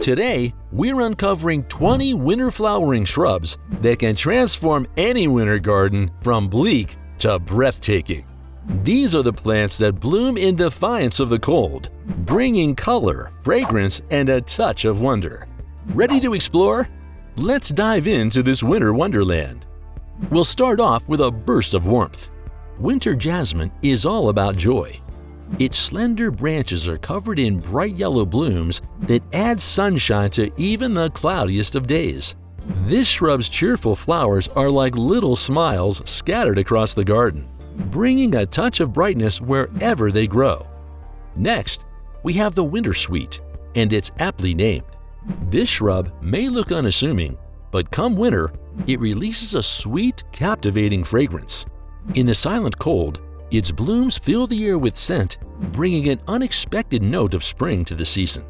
Today, we're uncovering 20 winter flowering shrubs that can transform any winter garden from bleak to breathtaking. These are the plants that bloom in defiance of the cold, bringing color, fragrance, and a touch of wonder. Ready to explore? Let's dive into this winter wonderland. We'll start off with a burst of warmth. Winter jasmine is all about joy. Its slender branches are covered in bright yellow blooms that add sunshine to even the cloudiest of days. This shrub's cheerful flowers are like little smiles scattered across the garden, bringing a touch of brightness wherever they grow. Next, we have the wintersweet, and it's aptly named. This shrub may look unassuming, but come winter, it releases a sweet, captivating fragrance. In the silent cold, its blooms fill the air with scent, bringing an unexpected note of spring to the season.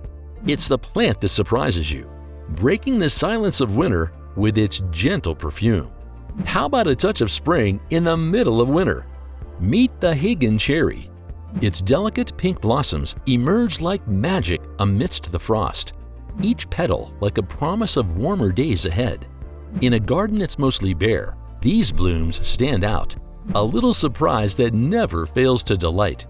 It's the plant that surprises you, breaking the silence of winter with its gentle perfume. How about a touch of spring in the middle of winter? Meet the Hagen cherry. Its delicate pink blossoms emerge like magic amidst the frost, each petal like a promise of warmer days ahead. In a garden that's mostly bare, these blooms stand out, a little surprise that never fails to delight.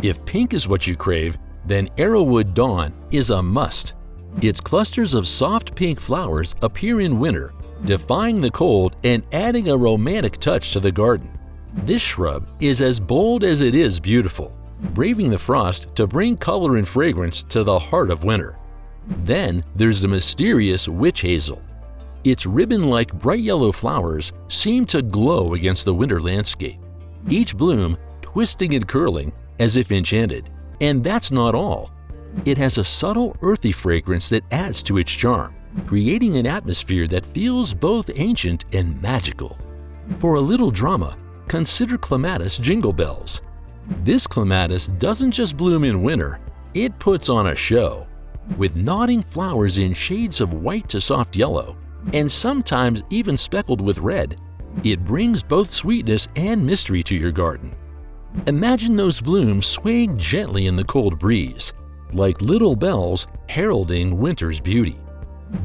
If pink is what you crave, then Arrowwood Dawn is a must. Its clusters of soft pink flowers appear in winter, defying the cold and adding a romantic touch to the garden. This shrub is as bold as it is beautiful, braving the frost to bring color and fragrance to the heart of winter. Then there's the mysterious Witch Hazel. Its ribbon-like bright yellow flowers seem to glow against the winter landscape, each bloom twisting and curling as if enchanted. And that's not all. It has a subtle earthy fragrance that adds to its charm, creating an atmosphere that feels both ancient and magical. For a little drama, consider Clematis Jingle Bells. This clematis doesn't just bloom in winter, it puts on a show. With nodding flowers in shades of white to soft yellow, and sometimes even speckled with red, it brings both sweetness and mystery to your garden. Imagine those blooms swaying gently in the cold breeze, like little bells heralding winter's beauty.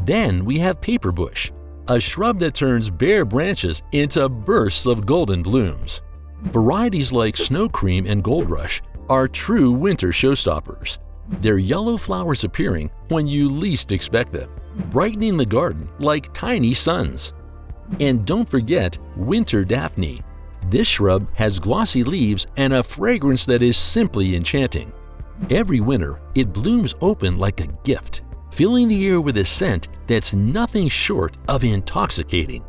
Then we have paperbush, a shrub that turns bare branches into bursts of golden blooms. Varieties like Snow Cream and Gold Rush are true winter showstoppers, their yellow flowers appearing when you least expect them, brightening the garden like tiny suns. And don't forget Winter Daphne. This shrub has glossy leaves and a fragrance that is simply enchanting. Every winter, it blooms open like a gift, filling the air with a scent that's nothing short of intoxicating.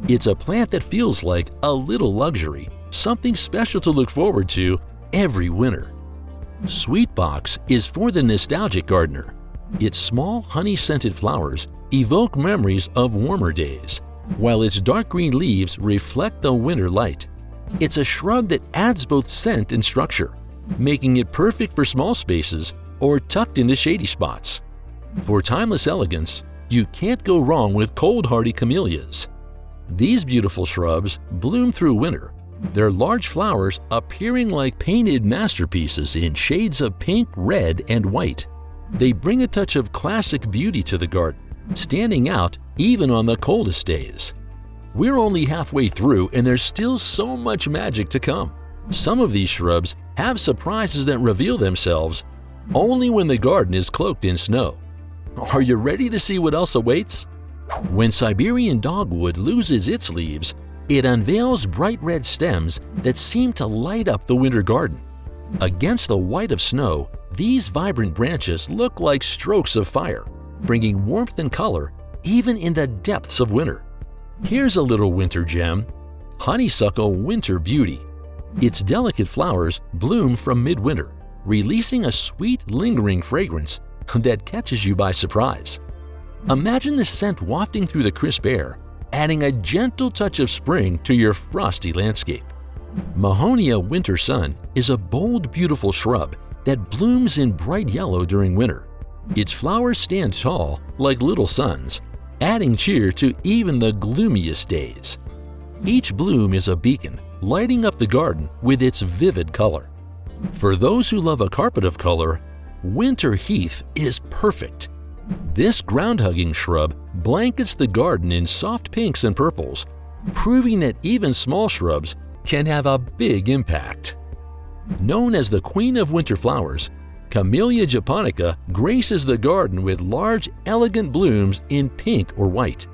It's a plant that feels like a little luxury, something special to look forward to every winter. Sweetbox is for the nostalgic gardener. Its small, honey-scented flowers evoke memories of warmer days, while its dark green leaves reflect the winter light. It's a shrub that adds both scent and structure, making it perfect for small spaces or tucked into shady spots. For timeless elegance, you can't go wrong with cold-hardy camellias. These beautiful shrubs bloom through winter, their large flowers appearing like painted masterpieces in shades of pink, red, and white. They bring a touch of classic beauty to the garden, standing out even on the coldest days. We're only halfway through and there's still so much magic to come. Some of these shrubs have surprises that reveal themselves only when the garden is cloaked in snow. Are you ready to see what else awaits? When Siberian dogwood loses its leaves, it unveils bright red stems that seem to light up the winter garden. Against the white of snow, these vibrant branches look like strokes of fire, bringing warmth and color even in the depths of winter. Here's a little winter gem, Honeysuckle Winter Beauty. Its delicate flowers bloom from midwinter, releasing a sweet, lingering fragrance that catches you by surprise. Imagine the scent wafting through the crisp air, adding a gentle touch of spring to your frosty landscape. Mahonia Winter Sun is a bold, beautiful shrub that blooms in bright yellow during winter. Its flowers stand tall like little suns, adding cheer to even the gloomiest days. Each bloom is a beacon, lighting up the garden with its vivid color. For those who love a carpet of color, Winter Heath is perfect. This ground-hugging shrub blankets the garden in soft pinks and purples, proving that even small shrubs can have a big impact. Known as the Queen of Winter Flowers, Camellia japonica graces the garden with large, elegant blooms in pink or white.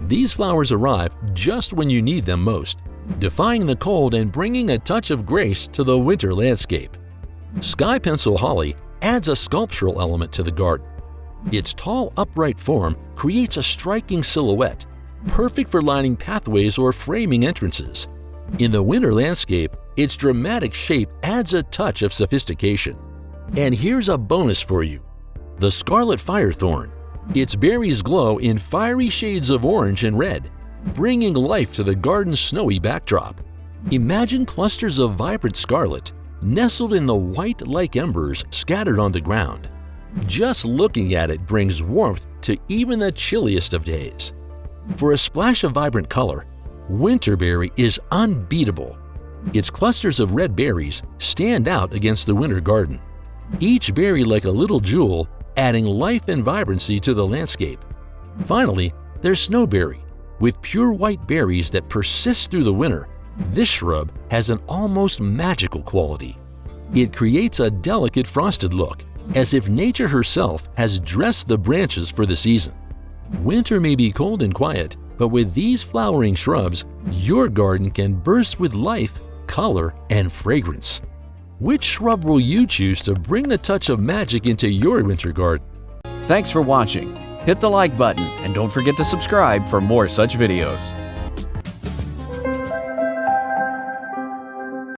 These flowers arrive just when you need them most, defying the cold and bringing a touch of grace to the winter landscape. Sky pencil holly adds a sculptural element to the garden. Its tall, upright form creates a striking silhouette, perfect for lining pathways or framing entrances. In the winter landscape, its dramatic shape adds a touch of sophistication. And here's a bonus for you: the Scarlet Firethorn. Its berries glow in fiery shades of orange and red, bringing life to the garden's snowy backdrop. Imagine clusters of vibrant scarlet nestled in the white like embers scattered on the ground. Just looking at it brings warmth to even the chilliest of days. For a splash of vibrant color, winterberry is unbeatable. Its clusters of red berries stand out against the winter garden, each berry like a little jewel, adding life and vibrancy to the landscape. Finally, there's snowberry. With pure white berries that persist through the winter, this shrub has an almost magical quality. It creates a delicate frosted look, as if nature herself has dressed the branches for the season. Winter may be cold and quiet, but with these flowering shrubs, your garden can burst with life, color, and fragrance. Which shrub will you choose to bring the touch of magic into your winter garden? Thanks for watching. Hit the like button and don't forget to subscribe for more such videos.